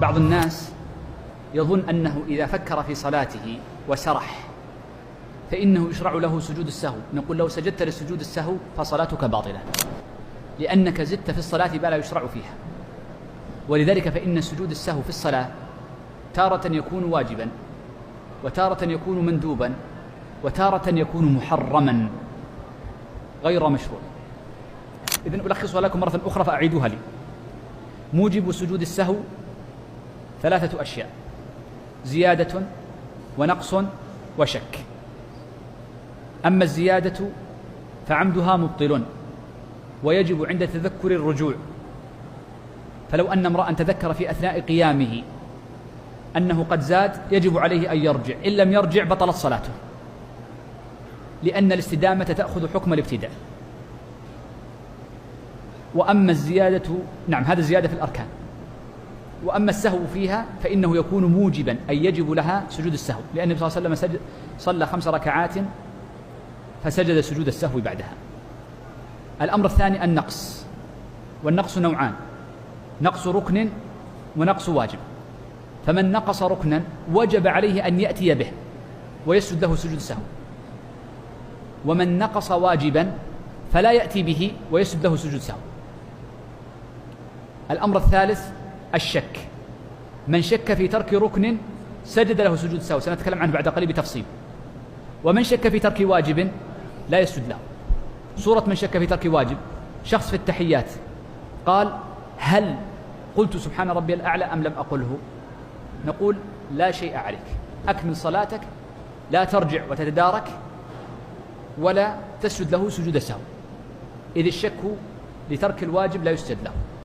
بعض الناس يظن أنه إذا فكر في صلاته وسرح فإنه يشرع له سجود السهو. نقول لو سجدت لسجود السهو فصلاتك باطلة، لأنك زدت في الصلاة ما لا يشرع فيها. ولذلك فإن سجود السهو في الصلاة تارة يكون واجبا، وتارة يكون مندوبا، وتارة يكون محرما غير مشروع. إذن ألخصها لكم مرة أخرى فأعيدوها لي. موجب سجود السهو 3 أشياء: زيادة ونقص وشك. أما الزيادة فعمدها مبطل ويجب عند تذكر الرجوع. فلو أن امرأ تذكر في أثناء قيامه أنه قد زاد يجب عليه أن يرجع، إن لم يرجع بطلت صلاته، لأن الاستدامة تأخذ حكم الابتداء. وأما الزيادة، نعم هذا الزيادة في الأركان. وأما السهو فيها فإنه يكون موجبا أي يجب لها سجود السهو، لأن النبي صلى الله عليه وسلم صلى 5 ركعات فسجد سجود السهو بعدها. الأمر الثاني النقص، والنقص نوعان: نقص ركن ونقص واجب. فمن نقص ركنا وجب عليه أن يأتي به ويسجد له سجود السهو، ومن نقص واجبا فلا يأتي به ويسجد له سجود السهو. الأمر الثالث الشك، من شك في ترك ركن سجد له سجود السهو، سنتكلم عنه بعد قليل بتفصيل. ومن شك في ترك واجب لا يسجد له. صورة من شك في ترك واجب: شخص في التحيات قال: هل قلت سبحان ربي الأعلى أم لم أقله؟ نقول: لا شيء عليك، أكمل صلاتك، لا ترجع وتتدارك ولا تسجد له سجود السهو، إذ الشك لترك الواجب لا يسجد له.